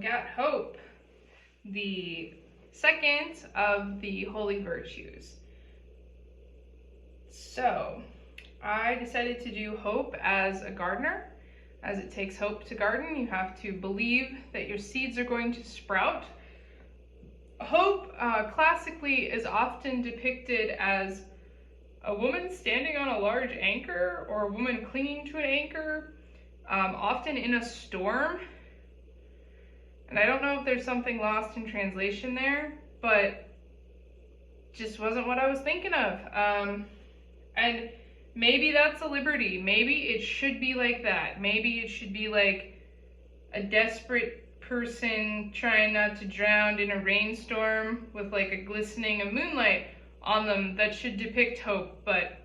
got hope, the second of the holy virtues. So I decided to do hope as a gardener. As it takes hope to garden, you have to believe that your seeds are going to sprout. Hope classically is often depicted as a woman standing on a large anchor or a woman clinging to an anchor, often in a storm. And I don't know if there's something lost in translation there, but just wasn't what I was thinking of. And maybe that's a liberty. Maybe it should be like that. Maybe it should be like a desperate person trying not to drown in a rainstorm with like a glistening of moonlight on them that should depict hope. But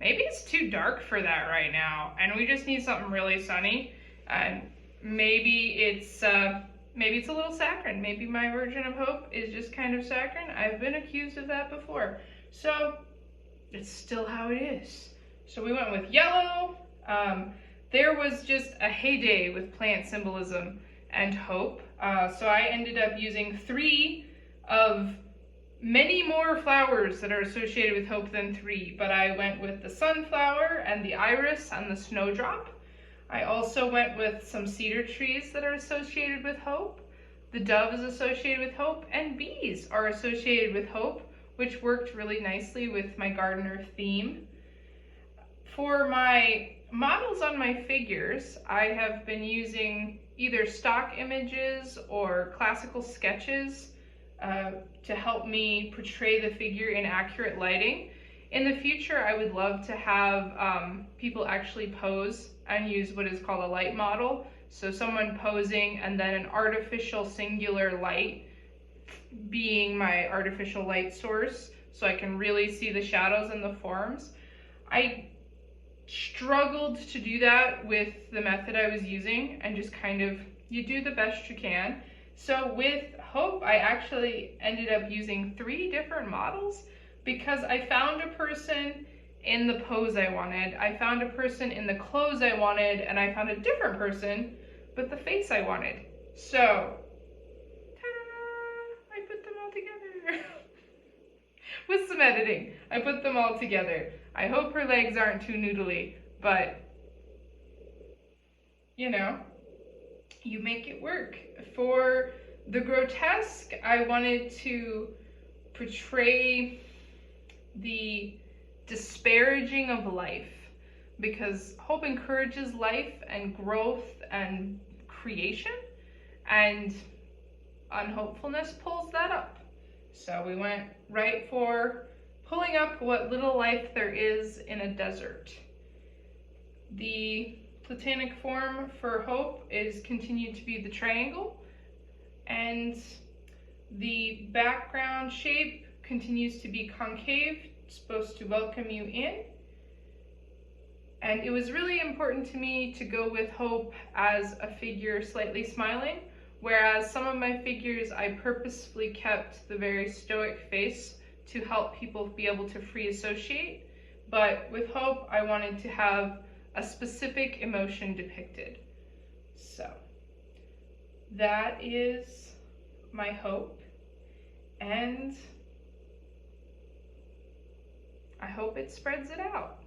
maybe it's too dark for that right now, and we just need something really sunny. And maybe it's a little saccharine. Maybe my version of hope is just kind of saccharine. I've been accused of that before. So it's still how it is. So we went with yellow. There was just a heyday with plant symbolism and hope. So I ended up using 3 of many more flowers that are associated with hope than 3, but I went with the sunflower and the iris and the snowdrop. I also went with some cedar trees that are associated with hope. The dove is associated with hope, and bees are associated with hope, which worked really nicely with my gardener theme. For my models on my figures, I have been using either stock images or classical sketches to help me portray the figure in accurate lighting. In the future, I would love to have people actually pose and use what is called a light model. So someone posing and then an artificial singular light being my artificial light source, so I can really see the shadows and the forms. I struggled to do that with the method I was using, and just kind of, you do the best you can. So with hope, I actually ended up using 3 different models because I found a person in the pose I wanted, I found a person in the clothes I wanted, and I found a different person with the face I wanted. So, ta-da! I put them all together. With some editing, I put them all together. I hope her legs aren't too noodly, but you know, you make it work. For the grotesque, I wanted to portray the disparaging of life, because hope encourages life and growth and creation, and unhopefulness pulls that up. So we went right for pulling up what little life there is in a desert. The Platonic form for hope is continued to be the triangle, and the background shape continues to be concave, supposed to welcome you in. And it was really important to me to go with hope as a figure slightly smiling, whereas some of my figures I purposefully kept the very stoic face to help people be able to free associate. But with hope, I wanted to have a specific emotion depicted. So that is my hope, and I hope it spreads it out.